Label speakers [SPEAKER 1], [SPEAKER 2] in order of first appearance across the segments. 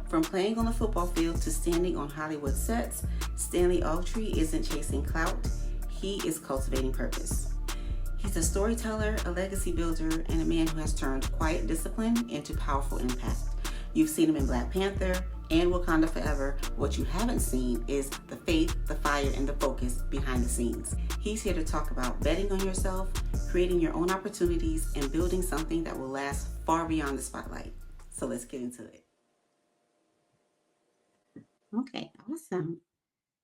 [SPEAKER 1] From playing on the football field to standing on Hollywood sets, Stanley Aughtry isn't chasing clout, he is cultivating purpose. He's a storyteller, a legacy builder, and a man who has turned quiet discipline into powerful impact. You've seen him in Black Panther and Wakanda Forever. What you haven't seen is the faith, the fire, and the focus behind the scenes. He's here to talk about betting on yourself, creating your own opportunities, and building something that will last far beyond the spotlight. So let's get into it. Okay, awesome.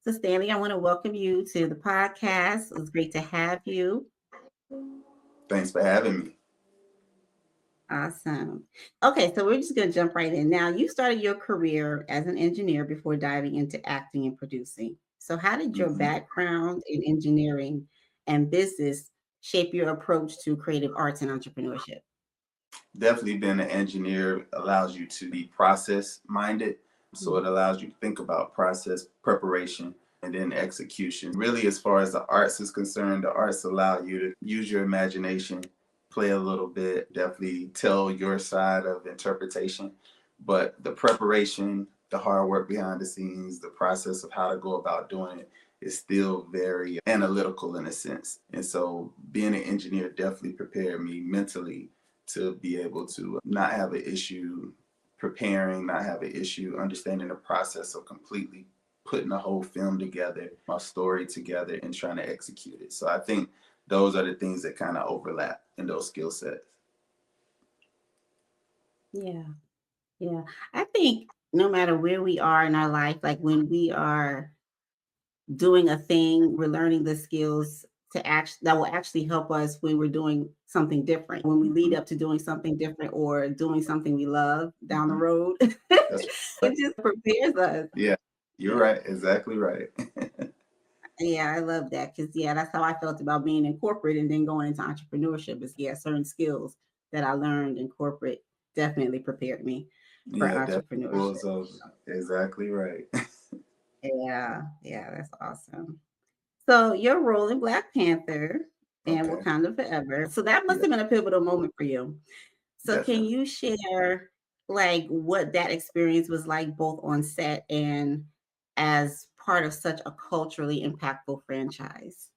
[SPEAKER 1] So Stanley, I want to welcome you to the podcast. It's great to have you.
[SPEAKER 2] Thanks for having me.
[SPEAKER 1] Awesome. Okay, so we're just going to jump right in. Now, you started your career as an engineer before diving into acting and producing. So how did your background in engineering and business shape your approach to creative arts and entrepreneurship?
[SPEAKER 2] Definitely being an engineer allows you to be process minded. So it allows you to think about process preparation and then execution. Really, as far as the arts is concerned, the arts allow you to use your imagination, play a little bit, definitely tell your side of interpretation. But the preparation, the hard work behind the scenes, the process of how to go about doing it is still very analytical in a sense. And so being an engineer definitely prepared me mentally to be able to not have an issue preparing, not have an issue understanding the process of completely putting a whole film together, a story together, and trying to execute it. So I think those are the things that kind of overlap in those skill sets.
[SPEAKER 1] Yeah, yeah. I think no matter where we are in our life, like when we are doing a thing, we're learning the skills to act that will actually help us when we're doing something different. When we lead up to doing something different or doing something we love down the road,
[SPEAKER 2] That's
[SPEAKER 1] it just prepares us.
[SPEAKER 2] yeah, you're right. Exactly right.
[SPEAKER 1] Yeah, I love that because that's how I felt about being in corporate and then going into entrepreneurship. Is certain skills that I learned in corporate definitely prepared me for
[SPEAKER 2] Yeah, definitely
[SPEAKER 1] entrepreneurship.
[SPEAKER 2] pulls over. Exactly right.
[SPEAKER 1] Yeah, that's awesome. So your role in Black Panther and
[SPEAKER 2] Okay.
[SPEAKER 1] Wakanda Forever. So that must
[SPEAKER 2] Yeah,
[SPEAKER 1] have been a pivotal moment for you. So can
[SPEAKER 2] definitely.
[SPEAKER 1] you share like what that experience was like both on set and as part of such a culturally impactful franchise?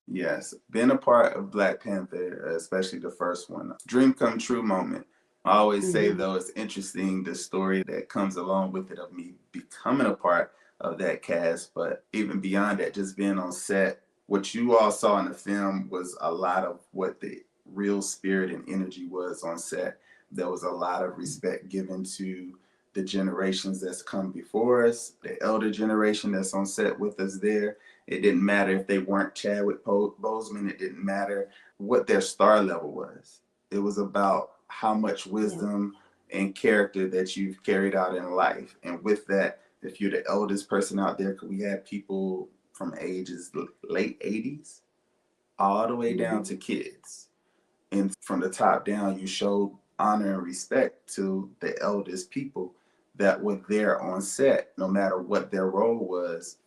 [SPEAKER 2] Yes, being a part of Black Panther, especially the first one, dream come true moment. I always say
[SPEAKER 1] Hmm.
[SPEAKER 2] though, it's interesting the story that comes along with it of me becoming a part of that cast, but even beyond that, just being on set. What you all saw in the film was a lot of what the real spirit and energy was on set. There was a lot of respect given to the generations that's come before us, the elder generation that's on set with us there. It didn't matter if they weren't Chadwick Boseman. It didn't matter what their star level was. It was about how much
[SPEAKER 1] Yeah.
[SPEAKER 2] wisdom and character that you've carried out in life. And with that, if you're the eldest person out there, because we had people from ages late 80s all the way down
[SPEAKER 1] Hmm.
[SPEAKER 2] to kids. And from the top down, you showed honor and respect to the eldest people that were there on set, no matter what their role was,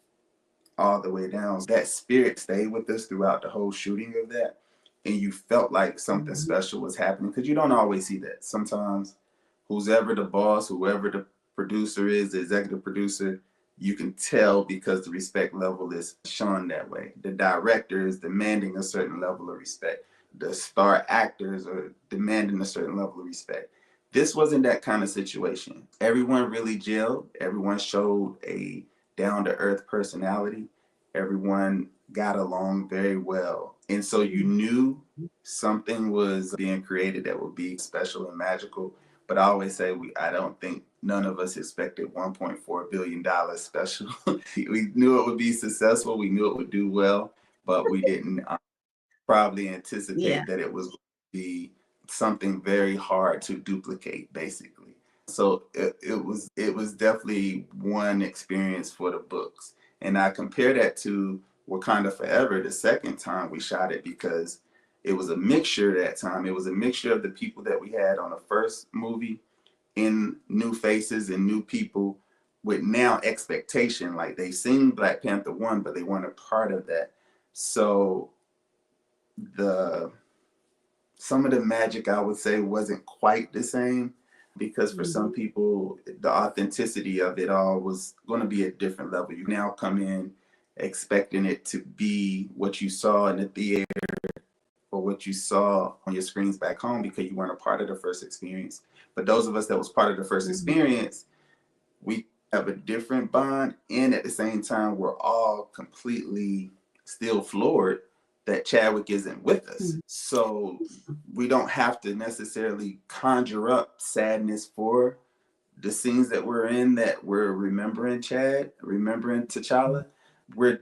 [SPEAKER 2] all the way down. That spirit stayed with us throughout the whole shooting of that. And you felt like something
[SPEAKER 1] Hmm.
[SPEAKER 2] special was happening because you don't always see that. Sometimes, who's ever the boss, whoever the producer is, the executive producer, you can tell because the respect level is shown that way. The director is demanding a certain level of respect. The star actors are demanding a certain level of respect. This wasn't that kind of situation. Everyone really gelled. Everyone showed a down to earth personality. Everyone got along very well. And so you knew something was being created that would be special and magical. But I always say I don't think none of us expected $1.4 billion special. We knew it would be successful. We knew it would do well, but we didn't probably
[SPEAKER 1] Yeah.
[SPEAKER 2] anticipate that it was be something very hard to duplicate, basically. So it was definitely one experience for the books. And I compare that to Wakanda Forever, the second time we shot it, because it was a mixture that time. It was a mixture of the people that we had on the first movie in new faces and new people with now expectation. Like they seen Black Panther 1, but they weren't a part of that. So the some of the magic I would say wasn't quite the same. because for some people, the authenticity of it all was going to be a different level. You now come in expecting it to be what you saw in the theater or what you saw on your screens back home because you weren't a part of the first experience. But those of us that was part of the first experience, we have a different bond, and at the same time, we're all completely still floored that Chadwick isn't with us. So we don't have to necessarily conjure up sadness for the scenes that we're in, that we're remembering remembering T'Challa. We're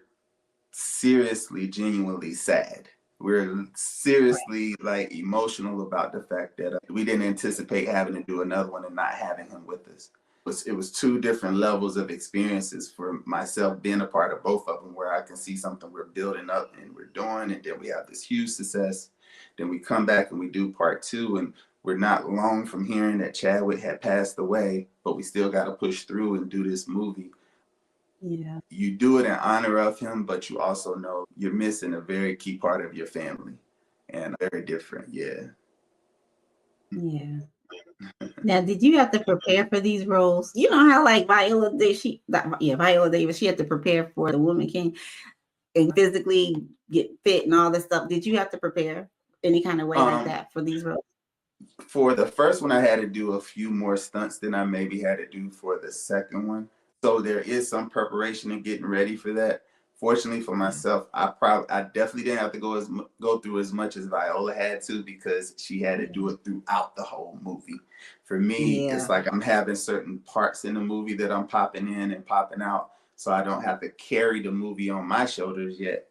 [SPEAKER 2] seriously, genuinely sad. We're seriously like emotional about the fact that we didn't anticipate having to do another one and not having him with us. It was two different levels of experiences for myself being a part of both of them, where I can see something we're building up and we're doing, and then we have this huge success. Then we come back and we do part two, and we're not long from hearing that Chadwick had passed away, but we still got to push through and do this movie.
[SPEAKER 3] Yeah.
[SPEAKER 2] You do it in honor of him, but you also know you're missing a very key part of your family, and very different. Yeah.
[SPEAKER 3] Yeah. Now, did you have to prepare for these roles? You know how like Viola Davis, she had to prepare for the Woman King and physically get fit and all this stuff. Did you have to prepare any kind of way like that for these roles?
[SPEAKER 2] For the first one, I had to do a few more stunts than I maybe had to do for the second one. So there is some preparation and getting ready for that. Fortunately for myself, I definitely didn't have to go through as much as Viola had to, because she had to do it throughout the whole movie. For me, it's like I'm having certain parts in the movie that I'm popping in and popping out, so I don't have to carry the movie on my shoulders yet.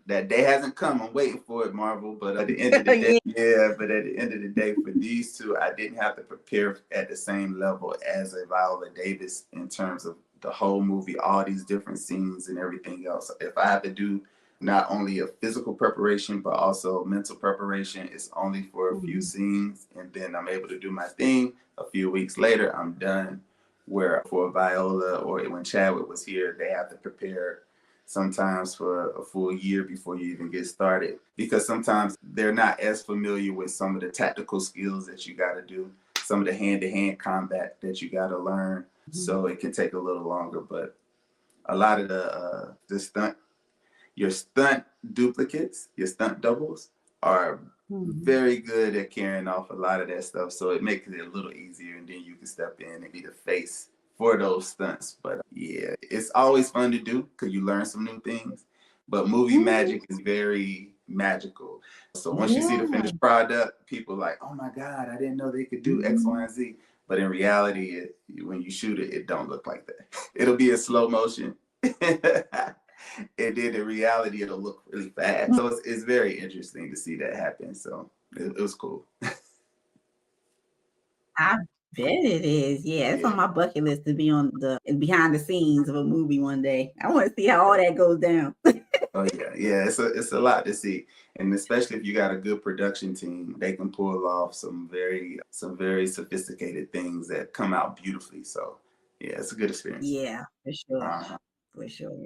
[SPEAKER 2] That day hasn't come. I'm waiting for it, Marvel. But at the end of the day, but at the end of the day, for these two, I didn't have to prepare at the same level as a Viola Davis in terms of the whole movie, all these different scenes and everything else. If I have to do not only a physical preparation, but also mental preparation, it's only for a few scenes, and then I'm able to do my thing. A few weeks later, I'm done. Where for Viola or when Chadwick was here, they have to prepare sometimes for a full year before you even get started, because sometimes they're not as familiar with some of the tactical skills that you got to do, some of the hand-to-hand combat that you got to learn. So it can take a little longer, but a lot of your stunt duplicates, your stunt doubles are very good at carrying off a lot of that stuff. So it makes it a little easier, and then you can step in and be the face for those stunts. But yeah, it's always fun to do because you learn some new things. But movie magic is very magical. So once you see the finished product, people are like, oh my God, I didn't know they could do X, Y, and Z. But in reality, when you shoot it, it don't look like that. It'll be in slow motion. And then in reality, it'll look really fast. So it's very interesting to see that happen. So it was cool.
[SPEAKER 3] I bet it is. Yeah, it's on my bucket list to be on the behind the scenes of a movie one day. I want to see how all that goes down.
[SPEAKER 2] Oh yeah, it's a lot to see, and especially if you got a good production team, they can pull off some very sophisticated things that come out beautifully. So yeah, it's a good experience.
[SPEAKER 3] Yeah, for sure, for sure.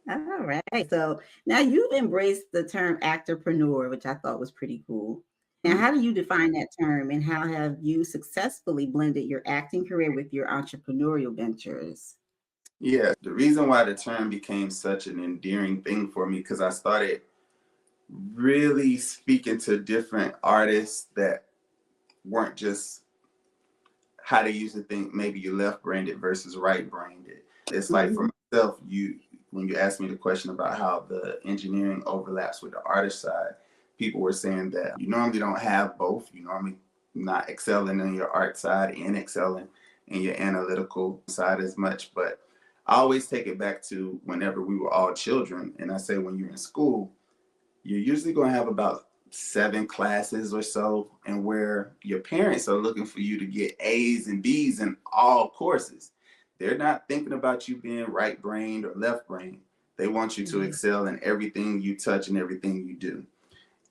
[SPEAKER 3] All right, so now you've embraced the term actorpreneur, which I thought was pretty cool. Now, how do you define that term, and how have you successfully blended your acting career with your entrepreneurial ventures?
[SPEAKER 2] Yeah, the reason why the term became such an endearing thing for me, because I started really speaking to different artists that weren't just how they used to think maybe you left-brained versus right-brained. It's like for myself, when you asked me the question about how the engineering overlaps with the artist side, people were saying that you normally don't have both. You normally not excelling in your art side and excelling in your analytical side as much. But I always take it back to whenever we were all children. And I say when you're in school, you're usually going to have about 7 classes or so, and where your parents are looking for you to get A's and B's in all courses. They're not thinking about you being right-brained or left-brained. They want you to excel in everything you touch and everything you do.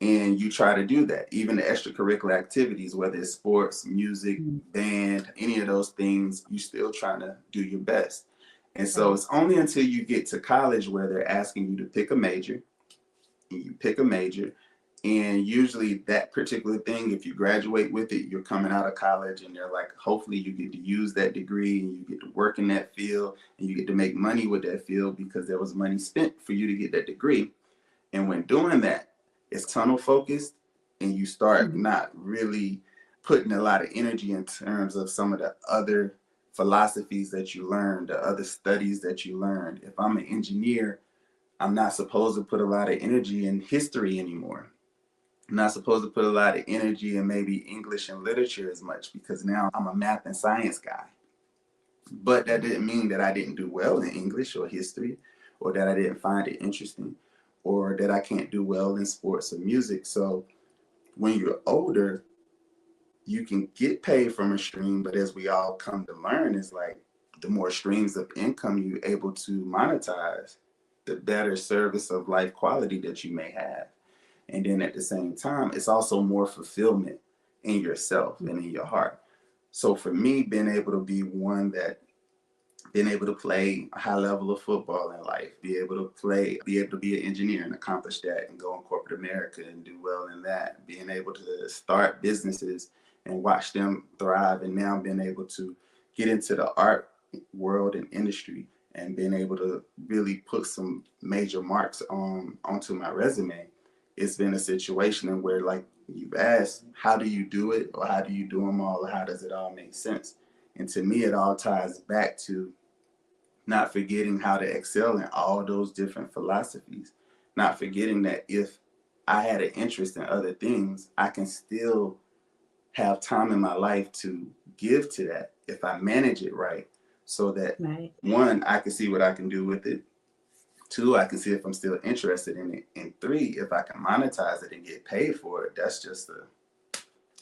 [SPEAKER 2] And you try to do that. Even the extracurricular activities, whether it's sports, music, band, any of those things, you still trying to do your best. And so it's only until you get to college where they're asking you to pick a major, and you pick a major, And usually that particular thing, if you graduate with it, you're coming out of college and they're like, hopefully you get to use that degree and you get to work in that field and you get to make money with that field because there was money spent for you to get that degree. And when doing that, it's tunnel focused and you start not really putting a lot of energy in terms of some of the other philosophies that you learned, the other studies that you learned. If I'm an engineer, I'm not supposed to put a lot of energy in history anymore. I'm not supposed to put a lot of energy in maybe English and literature as much because now I'm a math and science guy. But that didn't mean that I didn't do well in English or history, or that I didn't find it interesting, or that I can't do well in sports or music. So when you're older, you can get paid from a stream, but as we all come to learn, is like the more streams of income you're able to monetize, the better service of life quality that you may have. And then at the same time, it's also more fulfillment in yourself and in your heart. So for me, being able to be one that been able to play a high level of football in life, be able to be an engineer and accomplish that and go in corporate America and do well in that, being able to start businesses and watch them thrive, and now being able to get into the art world and industry and being able to really put some major marks onto my resume. It's been a situation where, like you've asked, how do you do it, or how do you do them all, or how does it all make sense? And to me, it all ties back to not forgetting how to excel in all those different philosophies, not forgetting that if I had an interest in other things, I can still have time in my life to give to that if I manage it right. So that one, I can see what I can do with it. Two, I can see if I'm still interested in it. And three, if I can monetize it and get paid for it, that's just the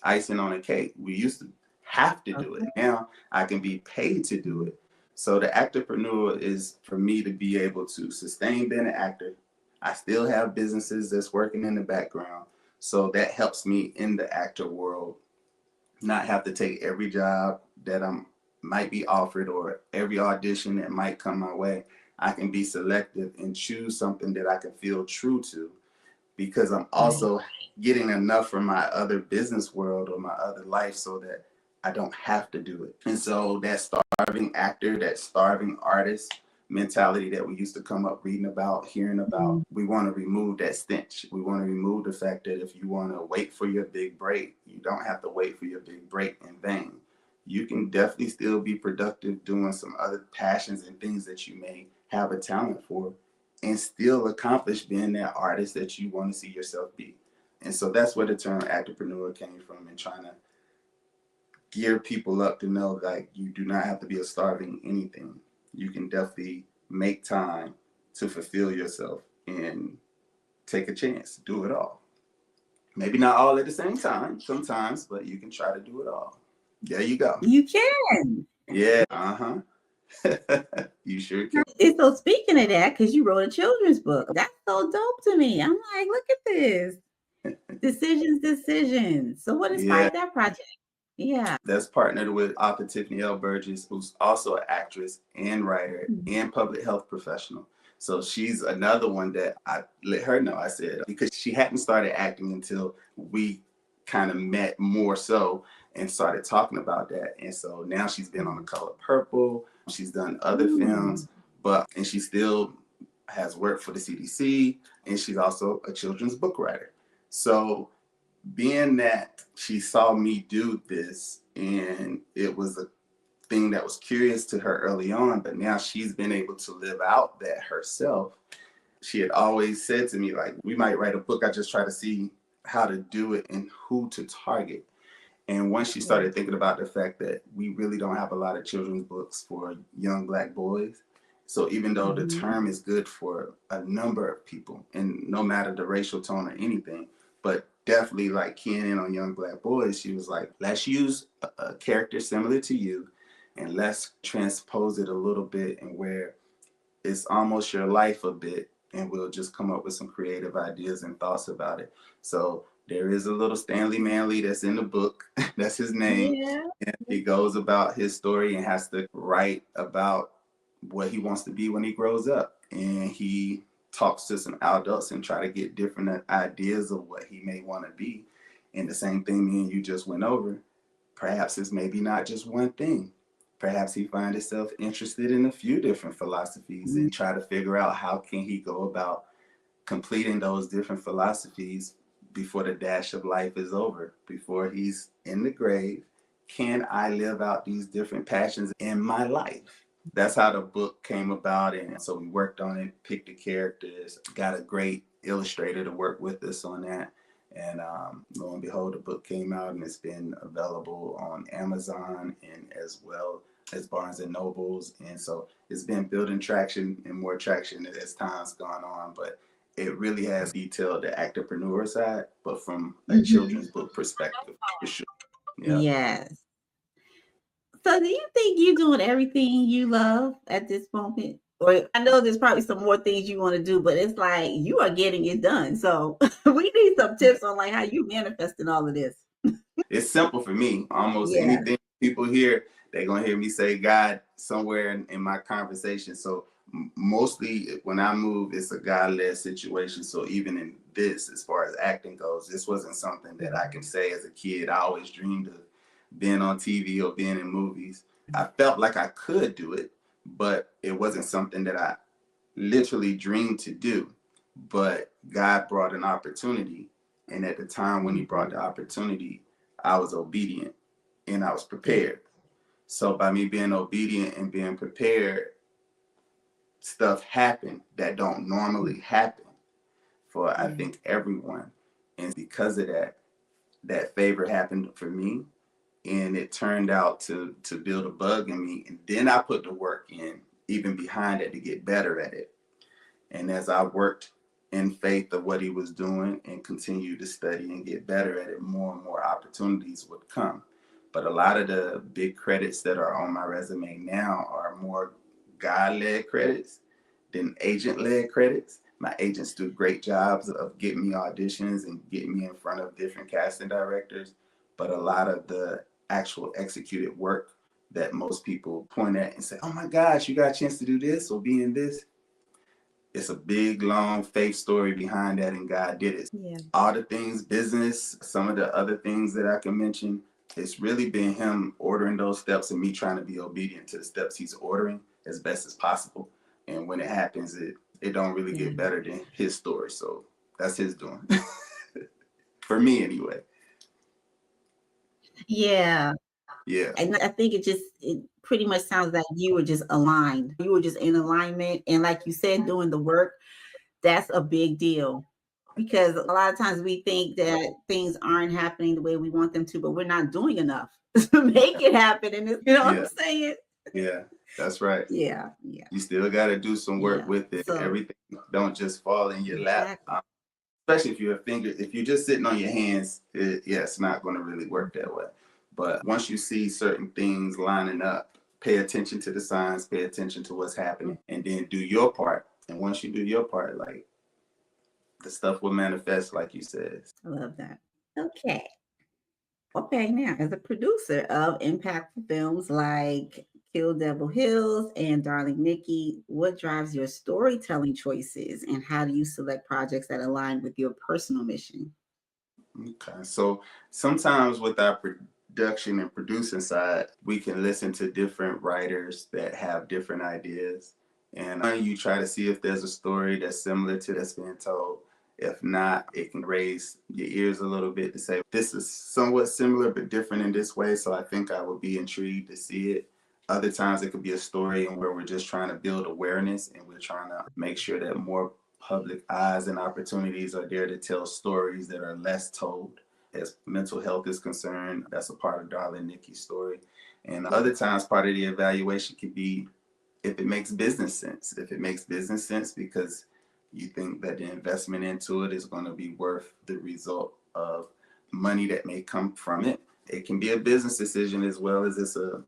[SPEAKER 2] icing on the cake. We used to have to do it. Now I can be paid to do it. So the actorpreneur is for me to be able to sustain being an actor. I still have businesses that's working in the background. So that helps me in the actor world, not have to take every job that I might be offered or every audition that might come my way. I can be selective and choose something that I can feel true to, because I'm also getting enough from my other business world or my other life so that I don't have to do it. And so that starving actor, that starving artist mentality that we used to come up reading about, hearing about, we want to remove that stench. We want to remove the fact that if you want to wait for your big break, you don't have to wait for your big break in vain. You can definitely still be productive doing some other passions and things that you may have a talent for, and still accomplish being that artist that you want to see yourself be. And so that's where the term actorpreneur came from, and trying to gear people up to know that you do not have to be a starving anything. You can definitely make time to fulfill yourself and take a chance, do it all. Maybe not all at the same time sometimes, but you can try to do it all. There you go.
[SPEAKER 3] You can.
[SPEAKER 2] Yeah, you sure can.
[SPEAKER 3] And so speaking of that, because you wrote a children's book, that's so dope to me. I'm like, look at this. Decisions. So what inspired that project? Yeah.
[SPEAKER 2] That's partnered with author Tiffany L. Burgess, who's also an actress and writer and public health professional. So she's another one that I let her know. I said, because she hadn't started acting until we kind of met more so and started talking about that. And so now she's been on The Color Purple. She's done other films, and she still has worked for the CDC, and she's also a children's book writer. So being that she saw me do this, and it was a thing that was curious to her early on, but now she's been able to live out that herself. She had always said to me, like, we might write a book. I just try to see how to do it and who to target. And once she started thinking about the fact that we really don't have a lot of children's books for young Black boys. So even though the term is good for a number of people, and no matter the racial tone or anything, but definitely like keying in on young Black boys, she was like, let's use a character similar to you and let's transpose it a little bit, and where it's almost your life a bit, and we'll just come up with some creative ideas and thoughts about it. So there is a little Stanley Manley that's in the book. That's his name.
[SPEAKER 3] Yeah.
[SPEAKER 2] And he goes about his story and has to write about what he wants to be when he grows up. And he talks to some adults and try to get different ideas of what he may want to be. And the same thing me and you just went over, perhaps it's maybe not just one thing. Perhaps he finds himself interested in a few different philosophies and try to figure out how can he go about completing those different philosophies before the dash of life is over, before he's in the grave. Can I live out these different passions in my life? That's how the book came about. And so we worked on it, picked the characters, got a great illustrator to work with us on that. And lo and behold, the book came out and it's been available on Amazon and as well as Barnes and Nobles. And so it's been building traction and more traction as time's gone on. But it really has detailed the actorpreneur side, but from a children's book perspective, for sure. Yeah.
[SPEAKER 3] Yes. So do you think you're doing everything you love at this moment? Or I know there's probably some more things you want to do, but it's like you are getting it done. So we need some tips on like how you manifesting all of this.
[SPEAKER 2] It's simple for me. Almost
[SPEAKER 3] Yeah.
[SPEAKER 2] anything people hear, they're going to hear me say God somewhere in my conversation. So mostly when I move, it's a God-led situation. So even in this, as far as acting goes, this wasn't something that I can say as a kid. I always dreamed of being on TV or being in movies. I felt like I could do it, but it wasn't something that I literally dreamed to do. But God brought an opportunity. And at the time when he brought the opportunity, I was obedient and I was prepared. So by me being obedient and being prepared, stuff happened that don't normally happen for I think everyone. And because of that, that favor happened for me. And it turned out to build a bug in me. And then I put the work in, even behind it, to get better at it. And as I worked in faith of what he was doing and continued to study and get better at it, more and more opportunities would come. But a lot of the big credits that are on my resume now are more God-led credits than agent-led credits. My agents do great jobs of getting me auditions and getting me in front of different casting directors. But a lot of the actual executed work that most people point at and say, oh my gosh, you got a chance to do this or be in this. It's a big, long faith story behind that, and God did it.
[SPEAKER 3] Yeah.
[SPEAKER 2] All the things, business, some of the other things that I can mention, it's really been him ordering those steps and me trying to be obedient to the steps he's ordering as best as possible. And when it happens, it don't really get better than his story. So that's his doing. For me, anyway.
[SPEAKER 3] Yeah.
[SPEAKER 2] Yeah.
[SPEAKER 3] And I think it pretty much sounds like you were just aligned. You were just in alignment. And like you said, doing the work, that's a big deal. Because a lot of times we think that things aren't happening the way we want them to, but we're not doing enough to make it happen. And you know what I'm saying?
[SPEAKER 2] Yeah, that's right.
[SPEAKER 3] Yeah. Yeah.
[SPEAKER 2] You still got to do some work
[SPEAKER 3] Yeah.
[SPEAKER 2] with it.
[SPEAKER 3] So
[SPEAKER 2] Everything don't just fall in your lap.
[SPEAKER 3] exactly.
[SPEAKER 2] Especially if you're just sitting on your hands, it's not going to really work that way. But once you see certain things lining up, pay attention to the signs, pay attention to what's happening, and then do your part. And once you do your part, like the stuff will manifest, like you said.
[SPEAKER 3] I love that. Okay. Okay, now as a producer of impactful films like Kill Devil Hills and Darling Nikki, what drives your storytelling choices and how do you select projects that align with your personal mission?
[SPEAKER 2] Okay, so sometimes with our production and producing side, we can listen to different writers that have different ideas. And you try to see if there's a story that's similar to that's being told. If not, it can raise your ears a little bit to say, this is somewhat similar but different in this way. So I think I would be intrigued to see it. Other times it could be a story and where we're just trying to build awareness and we're trying to make sure that more public eyes and opportunities are there to tell stories that are less told. As mental health is concerned, that's a part of Darling Nikki's story. And other times part of the evaluation could be if it makes business sense. If it makes business sense because you think that the investment into it is going to be worth the result of money that may come from it. It can be a business decision as well as it's a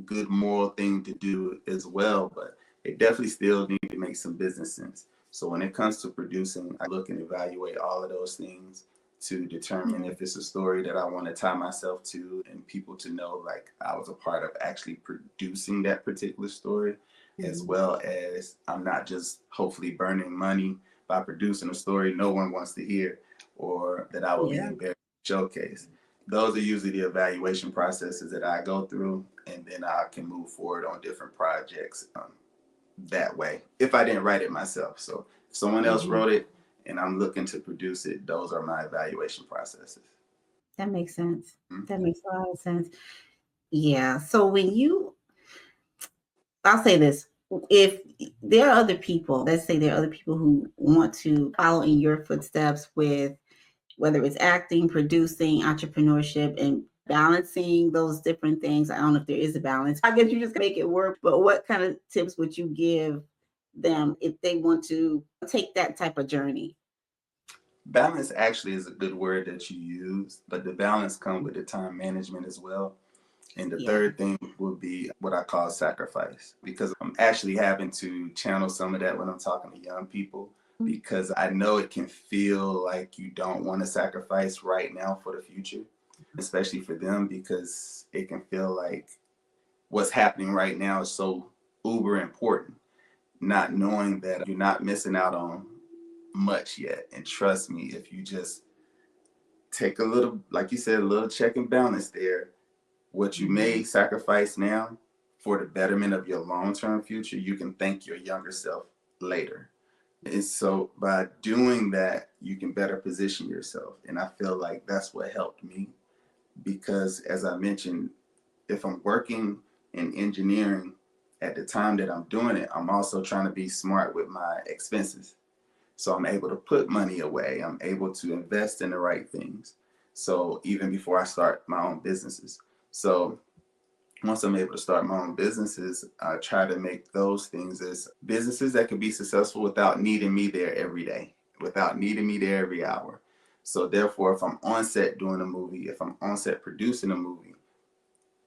[SPEAKER 2] good moral thing to do as well, but it definitely still needs to make some business sense. So when it comes to producing, I look and evaluate all of those things to determine if it's a story that I want to tie myself to, and people to know like I was a part of actually producing that particular story, as well as I'm not just hopefully burning money by producing a story no one wants to hear, or that I will be
[SPEAKER 3] Yeah.
[SPEAKER 2] embarrassed to showcase. Those are usually the evaluation processes that I go through, and then I can move forward on different projects that way if I didn't write it myself. So if someone else wrote it and I'm looking to produce it, those are my evaluation processes.
[SPEAKER 3] That makes sense.
[SPEAKER 2] Mhm.
[SPEAKER 3] That makes a lot of sense. Yeah. So I'll say this, if there are other people, let's say there are other people who want to follow in your footsteps with whether it's acting, producing, entrepreneurship, and balancing those different things. I don't know if there is a balance. I guess you just make it work. But what kind of tips would you give them if they want to take that type of journey?
[SPEAKER 2] Balance actually is a good word that you use, but the balance comes with the time management as well. And the
[SPEAKER 3] Yeah.
[SPEAKER 2] third thing would be what I call sacrifice, because I'm actually having to channel some of that when I'm talking to young people, because I know it can feel like you don't want to sacrifice right now for the future, especially for them, because it can feel like what's happening right now is so uber important, not knowing that you're not missing out on much yet. And trust me, if you just take a little, like you said, a little check and balance there, what you may sacrifice now for the betterment of your long-term future, you can thank your younger self later. And so by doing that, you can better position yourself. And I feel like that's what helped me, because as I mentioned, if I'm working in engineering at the time that I'm doing it, I'm also trying to be smart with my expenses. So I'm able to put money away. I'm able to invest in the right things. So even before I start my own businesses. So once I'm able to start my own businesses, I try to make those things as businesses that can be successful without needing me there every day, without needing me there every hour. So therefore, if I'm on set doing a movie, if I'm on set producing a movie,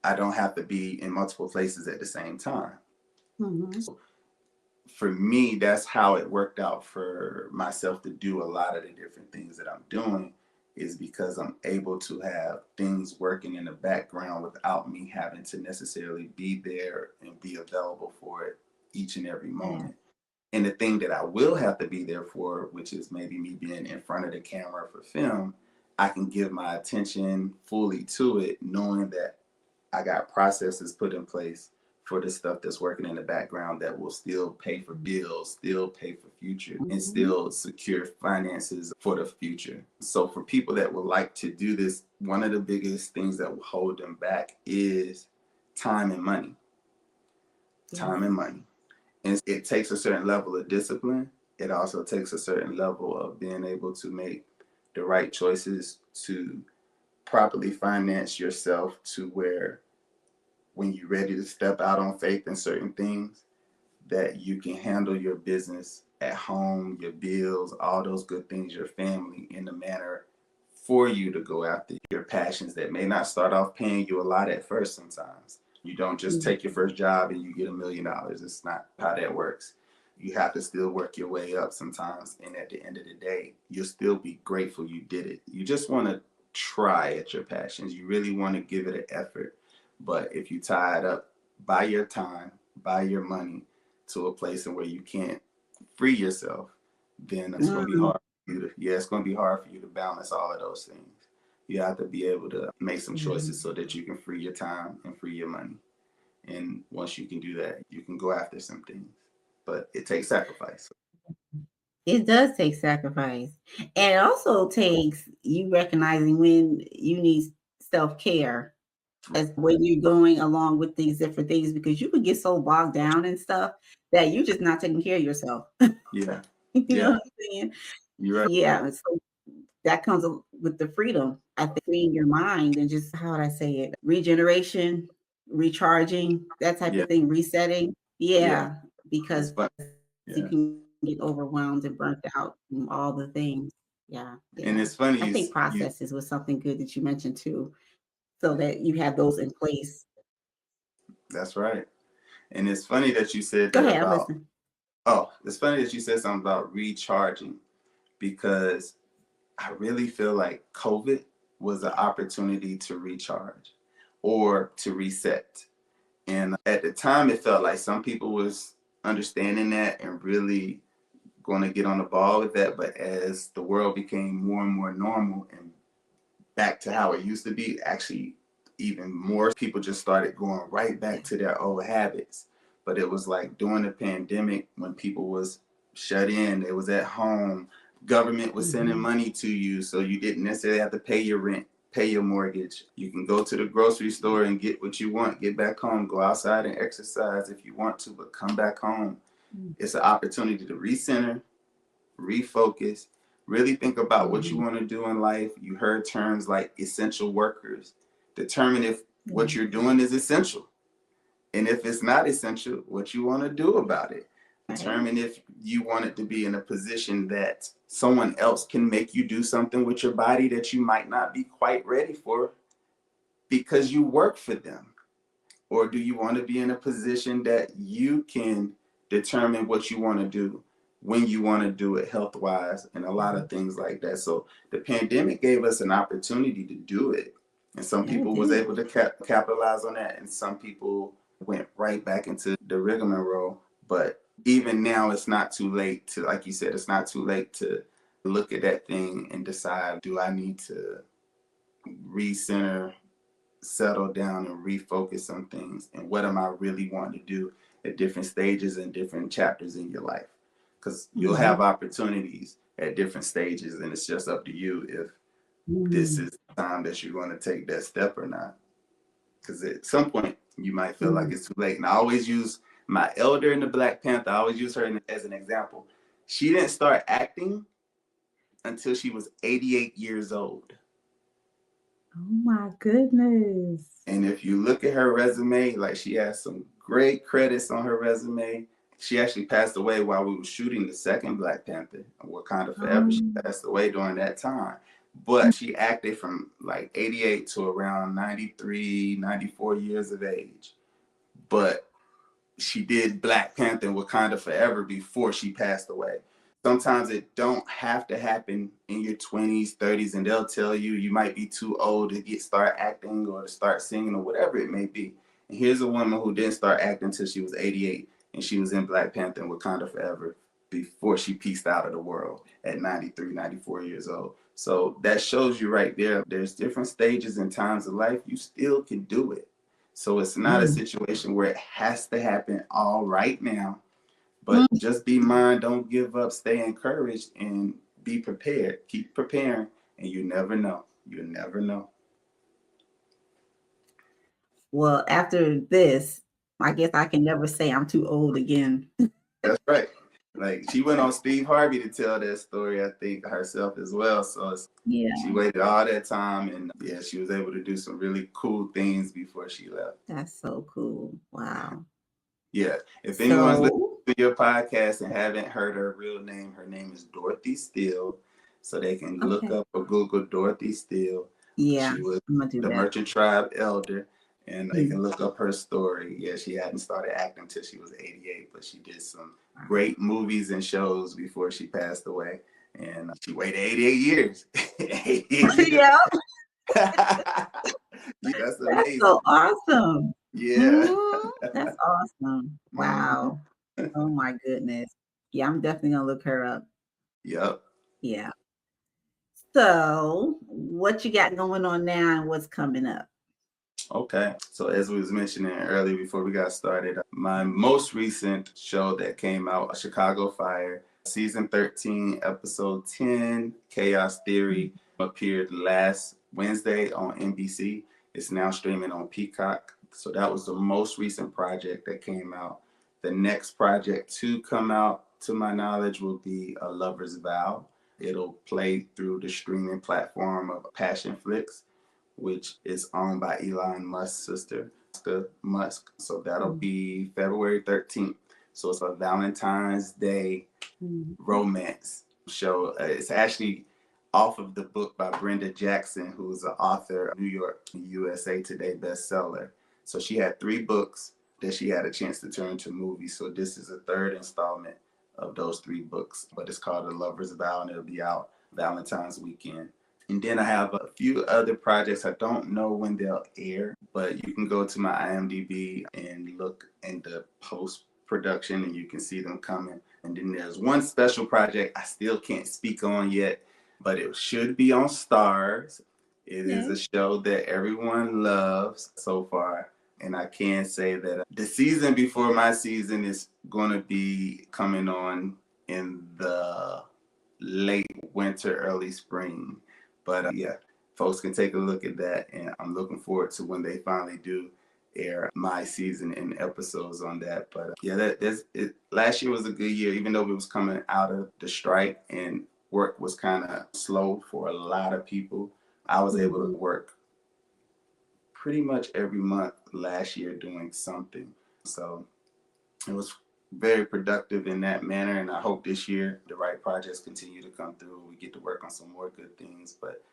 [SPEAKER 2] I don't have to be in multiple places at the same time.
[SPEAKER 3] Mm-hmm.
[SPEAKER 2] For me, that's how it worked out for myself to do a lot of the different things that I'm doing, is because I'm able to have things working in the background without me having to necessarily be there and be available for it each and every
[SPEAKER 3] Yeah.
[SPEAKER 2] moment. And the thing that I will have to be there for, which is maybe me being in front of the camera for film, I can give my attention fully to it, knowing that I got processes put in place for the stuff that's working in the background that will still pay for bills, still pay for future, and
[SPEAKER 3] Mm-hmm.
[SPEAKER 2] still secure finances for the future. So for people that would like to do this, one of the biggest things that will hold them back is time and money.
[SPEAKER 3] Yes.
[SPEAKER 2] Time and money. And it takes a certain level of discipline. It also takes a certain level of being able to make the right choices to properly finance yourself to where when you're ready to step out on faith in certain things, that you can handle your business at home, your bills, all those good things, your family, in the manner for you to go after your passions that may not start off paying you a lot at first sometimes. You don't just take your first job and you get $1 million. It's not how that works. You have to still work your way up sometimes. And at the end of the day, you'll still be grateful you did it. You just want to try at your passions. You really want to give it an effort. But if you tie it up by your time, by your money, to a place in where you can't free yourself, then it's going to be
[SPEAKER 3] Mm-hmm.
[SPEAKER 2] hard for you to, yeah, it's going to be hard for you to balance all of those things. You have to be able to make some choices so that you can free your time and free your money. And once you can do that, you can go after some things. But it takes sacrifice.
[SPEAKER 3] It does take sacrifice. And it also takes you recognizing when you need self-care as when you're going along with these different things, because you could get so bogged down and stuff that you're just not taking care of yourself.
[SPEAKER 2] Yeah.
[SPEAKER 3] You know
[SPEAKER 2] Yeah.
[SPEAKER 3] what I'm saying?
[SPEAKER 2] You're right.
[SPEAKER 3] Yeah. And so that comes with the freedom. I think freeing your mind and just, how would I say it? Regeneration, recharging, that type
[SPEAKER 2] Yeah.
[SPEAKER 3] of thing, resetting.
[SPEAKER 2] Yeah.
[SPEAKER 3] Yeah.
[SPEAKER 2] It's
[SPEAKER 3] Because
[SPEAKER 2] fun.
[SPEAKER 3] you
[SPEAKER 2] Yeah.
[SPEAKER 3] can get overwhelmed and burnt out from all the things. Yeah.
[SPEAKER 2] And
[SPEAKER 3] Yeah.
[SPEAKER 2] it's funny
[SPEAKER 3] I think
[SPEAKER 2] you
[SPEAKER 3] processes was something good that you mentioned too, so that you have those in place.
[SPEAKER 2] that's right. And it's funny that you said
[SPEAKER 3] Go
[SPEAKER 2] that
[SPEAKER 3] ahead, I'm
[SPEAKER 2] about,
[SPEAKER 3] listening.
[SPEAKER 2] oh, it's funny that you said something about recharging, because I really feel like COVID was an opportunity to recharge or to reset. And at the time, it felt like some people was understanding that and really going to get on the ball with that. But as the world became more and more normal and back to how it used to be, actually, even more people just started going right back to their old habits. But it was like during the pandemic when people was shut in, they was at home, government was sending money to you, so you didn't necessarily have to pay your rent, pay your mortgage. You can go to the grocery store and get what you want, get back home, go outside and exercise if you want to, but come back home. It's an opportunity to recenter, refocus, really think about what you want to do in life. You heard terms like essential workers. Determine if what you're doing is essential. And if it's not essential, what you want to do about it. Determine if you want it to be in a position that someone else can make you do something with your body that you might not be quite ready for because you work for them. Or do you want to be in a position that you can determine what you want to do, when you want to do it health wise, and a lot of things like that. So the pandemic gave us an opportunity to do it. And some people was able to capitalize on that. And some people went right back into the rigmarole. But even now, it's not too late to, like you said, it's not too late to look at that thing and decide, do I need to recenter, settle down and refocus on things, and what am I really wanting to do at different stages and different chapters in your life, because you'll have opportunities at different stages, and it's just up to you if this is the time that you're going to take that step or not, because at some point you might feel like it's too late. And I always use my elder in the Black Panther, I always use her as an example. She didn't start acting until she was 88 years old.
[SPEAKER 3] Oh my goodness.
[SPEAKER 2] And if you look at her resume, like, she has some great credits on her resume. She actually passed away while we were shooting the second Black Panther, Wakanda Forever. She passed away during that time. But she acted from like 88 to around 93, 94 years of age. But she did Black Panther and Wakanda Forever before she passed away. Sometimes it don't have to happen in your 20s, 30s, and they'll tell you you might be too old to start acting or to start singing or whatever it may be. And here's a woman who didn't start acting until she was 88, and she was in Black Panther and Wakanda Forever before she pieced out of the world at 93, 94 years old. So that shows you right there, there's different stages and times of life. You still can do it. So it's not a situation where it has to happen all right now. But just be mine, don't give up, stay encouraged, and be prepared. Keep preparing, and you never know. You never know.
[SPEAKER 3] Well, after this, I guess I can never say I'm too old again.
[SPEAKER 2] That's right. Like, she went on Steve Harvey to tell that story, I think, herself as well. So she waited all that time, and she was able to do some really cool things before she left.
[SPEAKER 3] That's so cool. Wow.
[SPEAKER 2] Yeah. If anyone's listening to your podcast and haven't heard her real name, her name is Dorothy Steele. So they can look up or Google Dorothy Steele.
[SPEAKER 3] Yeah.
[SPEAKER 2] She was
[SPEAKER 3] the
[SPEAKER 2] Merchant Tribe elder, and they can look up her story. Yeah, she hadn't started acting until she was 88, but she did some great movies and shows before she passed away. And she waited 88 years. 88 years. That's amazing.
[SPEAKER 3] That's so awesome.
[SPEAKER 2] Yeah.
[SPEAKER 3] That's awesome. Wow. Oh my goodness. Yeah, I'm definitely gonna look her up.
[SPEAKER 2] Yep.
[SPEAKER 3] Yeah. So what you got going on now and what's coming up?
[SPEAKER 2] Okay. So as we was mentioning earlier before we got started, my most recent show that came out, Chicago Fire, season 13, episode 10, Chaos Theory, appeared last Wednesday on NBC. It's now streaming on Peacock. So that was the most recent project that came out. The next project to come out, to my knowledge, will be A Lover's Vow. It'll play through the streaming platform of Passion Flix, which is owned by Elon Musk's sister, Musk. So that'll be February 13th. So it's a Valentine's Day romance show. It's actually off of the book by Brenda Jackson, who's an author, New York, USA Today bestseller. So she had 3 books that she had a chance to turn to movies. So this is a third installment of those 3 books, but it's called A Lover's Vow, and it'll be out Valentine's weekend. And then I have a few other projects. I don't know when they'll air, but you can go to my IMDb and look in the post production and you can see them coming. And then there's one special project I still can't speak on yet, but it should be on Stars. It is a show that everyone loves so far. And I can say that the season before my season is going to be coming on in the late winter, early spring. But yeah, folks can take a look at that. And I'm looking forward to when they finally do air my season and episodes on that. But yeah, that's it. Last year was a good year, even though we was coming out of the strike and work was kind of slow for a lot of people. I was able to work pretty much every month last year doing something. So it was very productive in that manner. And I hope this year the right projects continue to come through. We get to work on some more good things. But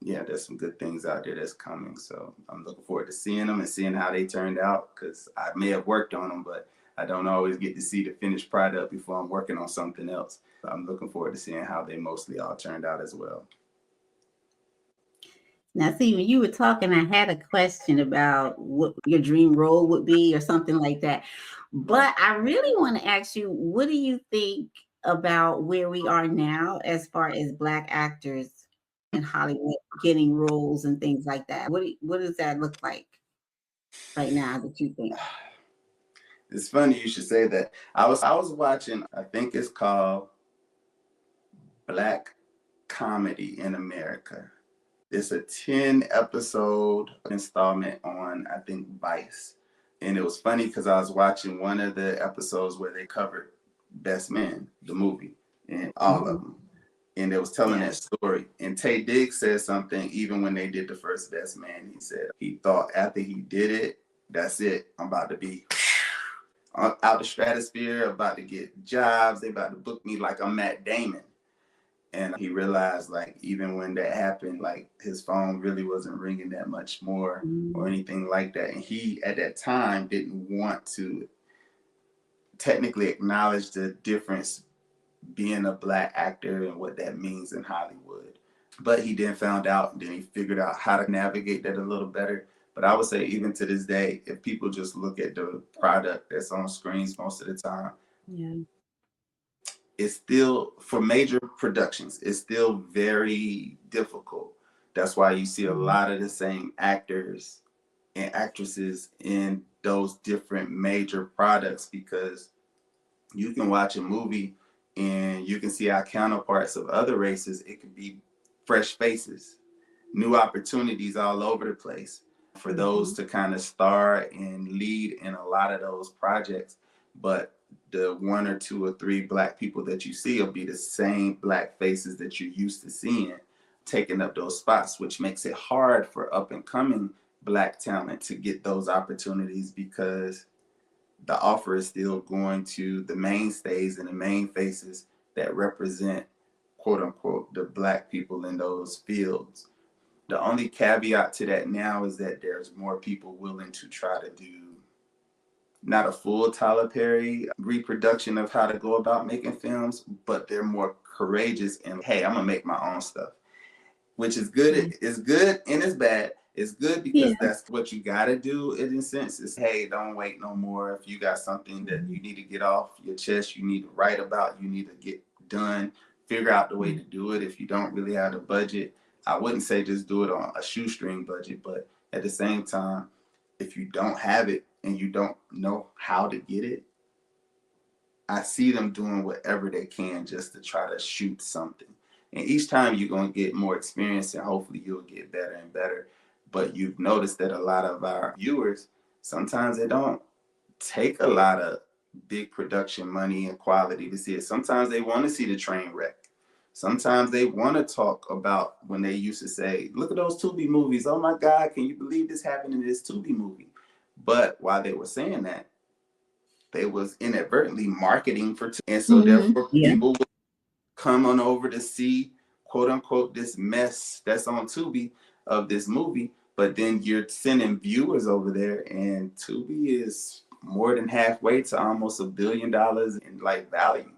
[SPEAKER 2] yeah, there's some good things out there that's coming. So I'm looking forward to seeing them and seeing how they turned out, because I may have worked on them, but I don't always get to see the finished product before I'm working on something else. So I'm looking forward to seeing how they mostly all turned out as well.
[SPEAKER 3] Now, see, when you were talking, I had a question about what your dream role would be or something like that. But I really want to ask you, what do you think about where we are now as far as Black actors in Hollywood getting roles and things like that? What does that look like right now that you think?
[SPEAKER 2] It's funny you should say that. I was watching, I think it's called Black Comedy in America. It's a 10 episode installment on, I think, Vice. And it was funny because I was watching one of the episodes where they covered Best Man, the movie, and all of them. And they was telling that story. And Tay Diggs said something, even when they did the first Best Man, he said he thought after he did it, that's it. I'm about to be out the stratosphere, about to get jobs. They about to book me like I'm Matt Damon. And he realized, like, even when that happened, like, his phone really wasn't ringing that much more or anything like that. And he, at that time, didn't want to technically acknowledge the difference being a Black actor and what that means in Hollywood. But he then found out, and then he figured out how to navigate that a little better. But I would say, even to this day, if people just look at the product that's on screens most of the time, it's still, for major productions, it's still very difficult. That's why you see a lot of the same actors and actresses in those different major products, because you can watch a movie and you can see our counterparts of other races. It could be fresh faces, new opportunities all over the place for those to kind of star and lead in a lot of those projects. But the one or two or three Black people that you see will be the same Black faces that you're used to seeing taking up those spots, which makes it hard for up and coming Black talent to get those opportunities, because the offer is still going to the mainstays and the main faces that represent, quote unquote, the Black people in those fields. The only caveat to that now is that there's more people willing to try to do not a full Tyler Perry reproduction of how to go about making films, but they're more courageous and, hey, I'm gonna make my own stuff, which is good. It's good and it's bad. It's good because that's what you gotta do in a sense. Is, hey, don't wait no more. If you got something that you need to get off your chest, you need to write about, you need to get done, figure out the way to do it. If you don't really have the budget, I wouldn't say just do it on a shoestring budget, but at the same time, if you don't have it and you don't know how to get it, I see them doing whatever they can just to try to shoot something. And each time you're going to get more experience and hopefully you'll get better and better. But you've noticed that a lot of our viewers, sometimes they don't take a lot of big production money and quality to see it. Sometimes they want to see the train wreck. Sometimes they want to talk about when they used to say, look at those Tubi movies. Oh my God, can you believe this happened in this Tubi movie? But while they were saying that, they was inadvertently marketing for Tubi. And so therefore people would come on over to see, quote unquote, this mess that's on Tubi of this movie. But then you're sending viewers over there, and Tubi is more than halfway to almost $1 billion in like value.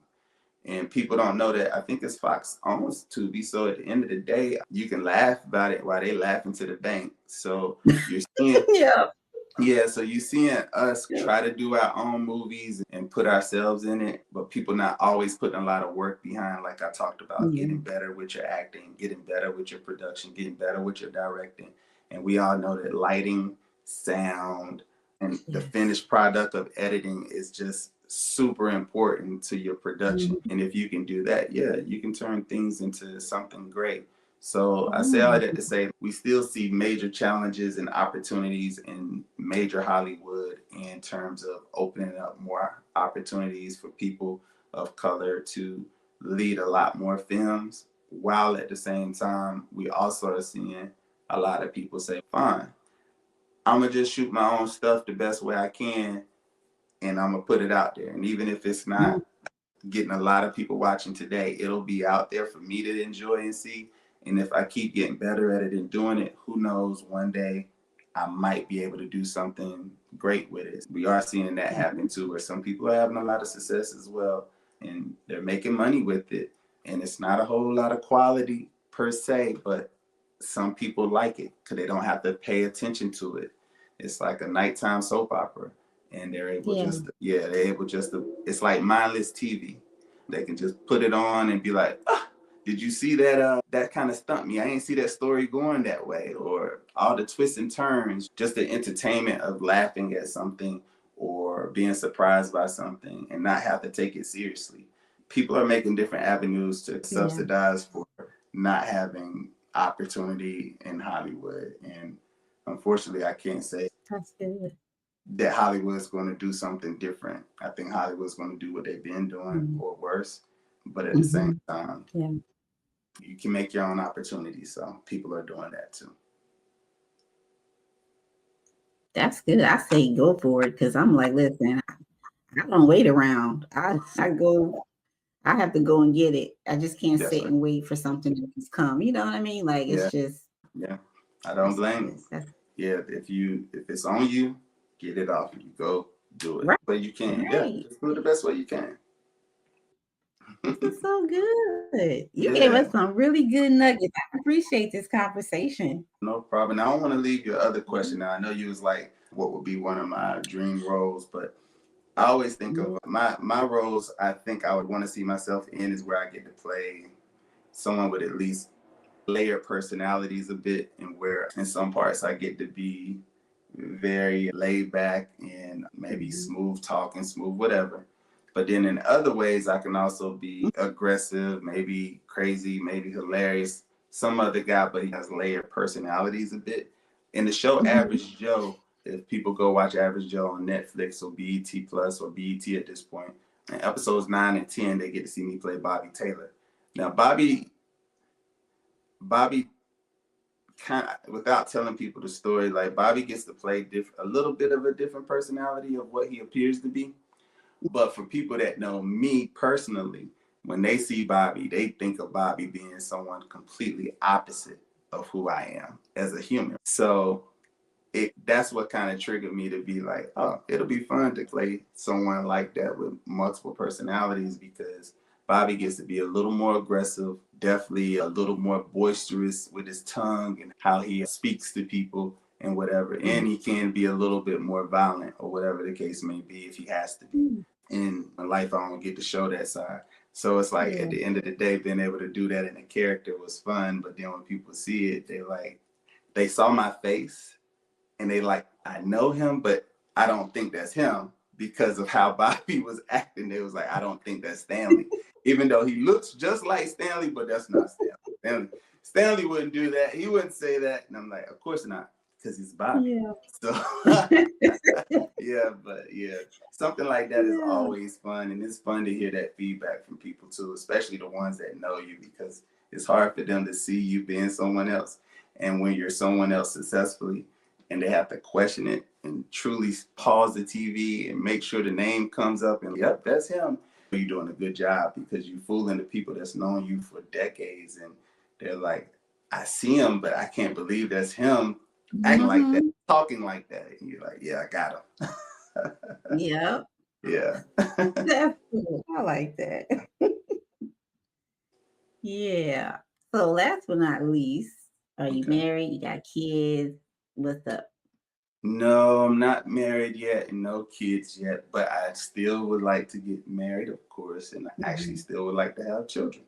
[SPEAKER 2] And people don't know that I think it's Fox owns Tubi. So at the end of the day, you can laugh about it while they laughing to the bank. So you're seeing,
[SPEAKER 3] Yeah.
[SPEAKER 2] yeah, so you're seeing us
[SPEAKER 3] Yeah.
[SPEAKER 2] try to do our own movies and put ourselves in it, but people not always putting a lot of work behind, like I talked about, getting better with your acting, getting better with your production, getting better with your directing. And we all know that lighting, sound, and the finished product of editing is just super important to your production. And if you can do that, yeah, you can turn things into something great. So I say all that to say we still see major challenges and opportunities in major Hollywood in terms of opening up more opportunities for people of color to lead a lot more films, while at the same time we also are seeing a lot of people say, fine, I'm gonna just shoot my own stuff the best way I can and I'm gonna put it out there. And even if it's not getting a lot of people watching today, it'll be out there for me to enjoy and see. And if I keep getting better at it and doing it, who knows, one day I might be able to do something great with it. We are seeing that happen too, where some people are having a lot of success as well, and they're making money with it. And it's not a whole lot of quality per se, but some people like it because they don't have to pay attention to it. It's like a nighttime soap opera. And they're able they're able just to, it's like mindless TV. They can just put it on and be like, did you see that? That kind of stumped me. I ain't see that story going that way. Or all the twists and turns, just the entertainment of laughing at something or being surprised by something and not have to take it seriously. People are making different avenues to subsidize for not having opportunity in Hollywood. And unfortunately, I can't say that Hollywood's going to do something different. I think Hollywood's going to do what they've been doing or worse. But at the same time, you can make your own opportunities. So people are doing that too.
[SPEAKER 3] That's good. I say go for it because I'm like, listen, I don't wait around. I have to go and get it. I just can't sit and wait for something to just come. You know what I mean? Like it's just
[SPEAKER 2] I don't blame you. Yeah, if it's on you, get it off. You go do it. But you can. Yeah, just do it the best way you can.
[SPEAKER 3] This is so good. You gave us some really good nuggets. I appreciate this conversation.
[SPEAKER 2] No problem. Now, I don't want to leave your other question. Now, I know you was like, what would be one of my dream roles? But I always think of my roles I think I would want to see myself in is where I get to play someone with at least layered personalities a bit, and where in some parts I get to be very laid back and maybe smooth talking, smooth whatever. But then in other ways, I can also be aggressive, maybe crazy, maybe hilarious, some other guy, but he has layered personalities a bit. In the show Average Joe, if people go watch Average Joe on Netflix or BET Plus or BET at this point, in episodes 9 and 10, they get to see me play Bobby Taylor. Now, Bobby kind of, without telling people the story, like Bobby gets to play a little bit of a different personality of what he appears to be. But for people that know me personally, when they see Bobby, they think of Bobby being someone completely opposite of who I am as a human. So that's what kind of triggered me to be like, oh, it'll be fun to play someone like that with multiple personalities, because Bobby gets to be a little more aggressive, definitely a little more boisterous with his tongue and how he speaks to people and whatever. And he can be a little bit more violent or whatever the case may be if he has to be. In life, I don't get to show that side. So it's like at the end of the day, being able to do that in a character was fun. But then when people see it, they saw my face and they like, I know him, but I don't think that's him because of how Bobby was acting. They was like, I don't think that's Stanley. Even though he looks just like Stanley, but that's not Stanley. Stanley wouldn't do that. He wouldn't say that. And I'm like, of course not, because he's Bobby. So something like that is always fun. And it's fun to hear that feedback from people too, especially the ones that know you, because it's hard for them to see you being someone else. And when you're someone else successfully, and they have to question it and truly pause the TV and make sure the name comes up and, yep, that's him. You're doing a good job, because you're fooling the people that's known you for decades. And they're like, I see him, but I can't believe that's him acting like that, talking like that. And you're like, yeah, I got him.
[SPEAKER 3] Yeah.
[SPEAKER 2] Yeah.
[SPEAKER 3] That's cool. I like that. Yeah. So last but not least, are you
[SPEAKER 2] Okay.
[SPEAKER 3] married? You got kids? What's up?
[SPEAKER 2] No, I'm not married yet and no kids yet, but I still would like to get married, of course, and I actually
[SPEAKER 3] Mhm.
[SPEAKER 2] still would like to have children.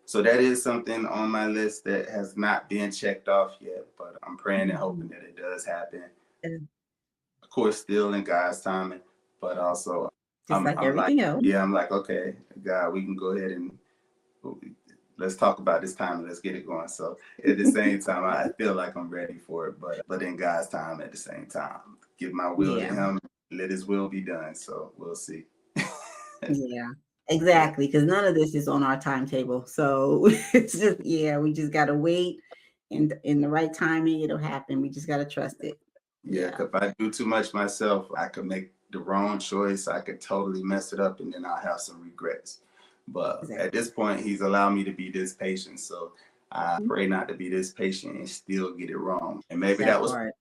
[SPEAKER 2] So that is something on my list that has not been checked off yet, but I'm praying and hoping
[SPEAKER 3] Mhm.
[SPEAKER 2] that it does happen.
[SPEAKER 3] And
[SPEAKER 2] Of course, still in God's timing, but also
[SPEAKER 3] just like
[SPEAKER 2] I'm like,
[SPEAKER 3] everything else.
[SPEAKER 2] yeah, I'm like, okay, God, we can go ahead and let's talk about this time and let's get it going. So at the same time, I feel like I'm ready for it, but in God's time at the same time, give my will to
[SPEAKER 3] Yeah.
[SPEAKER 2] Him, let His will be done. So we'll see.
[SPEAKER 3] Yeah.
[SPEAKER 2] Yeah,
[SPEAKER 3] Exactly. Because none of this is on our timetable. So it's just, yeah, we just gotta wait and in the right timing, it'll happen. We just gotta trust it.
[SPEAKER 2] yeah.
[SPEAKER 3] Yeah.
[SPEAKER 2] Cause if I do too much myself, I could make the wrong choice. I could totally mess it up, and then I'll have some regrets. But at
[SPEAKER 3] Exactly.
[SPEAKER 2] this point, He's allowed me to be this patient. So I
[SPEAKER 3] Mhm.
[SPEAKER 2] pray not to be this patient and still get it wrong. And maybe
[SPEAKER 3] That part.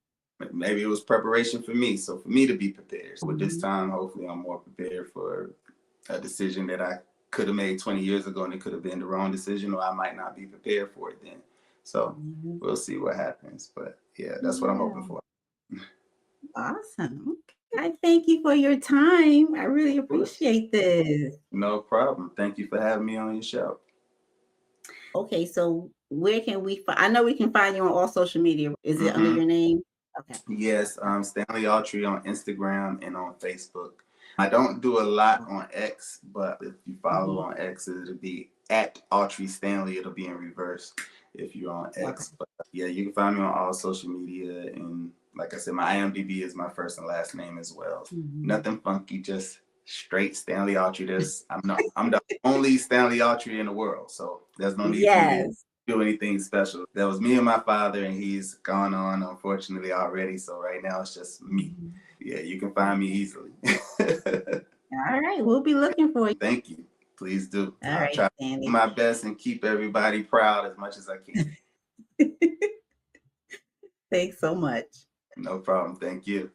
[SPEAKER 2] maybe it was preparation for me. So for me to be prepared. So with this
[SPEAKER 3] Mhm.
[SPEAKER 2] time, hopefully I'm more prepared for a decision that I could have made 20 years ago and it could have been the wrong decision, or I might not be prepared for it then. So
[SPEAKER 3] Mhm.
[SPEAKER 2] we'll see what happens. But yeah, that's what I'm hoping
[SPEAKER 3] Yeah.
[SPEAKER 2] for.
[SPEAKER 3] Awesome. Okay. I thank you for your time. I really
[SPEAKER 2] Of course.
[SPEAKER 3] appreciate this.
[SPEAKER 2] No problem. Thank you for having me on your show.
[SPEAKER 3] Okay, so where can we find? I know we can find you on all social media. Is it under
[SPEAKER 2] Mm-hmm.
[SPEAKER 3] your name? Okay.
[SPEAKER 2] Yes, Stanley Aughtry on Instagram and on Facebook. I don't do a lot on X, but if you follow
[SPEAKER 3] Mhm.
[SPEAKER 2] on X, it'll be at Aughtry Stanley. It'll be in reverse if you're on
[SPEAKER 3] Okay.
[SPEAKER 2] X. But yeah, you can find me on all social media. And like I said, my IMDb is my first and last name as well.
[SPEAKER 3] Mhm.
[SPEAKER 2] Nothing funky, just straight Stanley Aughtry. I'm the only Stanley Aughtry in the world, so there's no need for me to
[SPEAKER 3] Yes.
[SPEAKER 2] do anything special. That was me and my father, and he's gone on, unfortunately, already. So right now it's just me.
[SPEAKER 3] Mhm.
[SPEAKER 2] Yeah, you can find me easily.
[SPEAKER 3] All right, we'll be looking for you.
[SPEAKER 2] Thank you. Please do.
[SPEAKER 3] All
[SPEAKER 2] I'll
[SPEAKER 3] right,
[SPEAKER 2] try to do
[SPEAKER 3] Stanley.
[SPEAKER 2] my best and keep everybody proud as much as I can.
[SPEAKER 3] Thanks so much.
[SPEAKER 2] No problem. Thank you.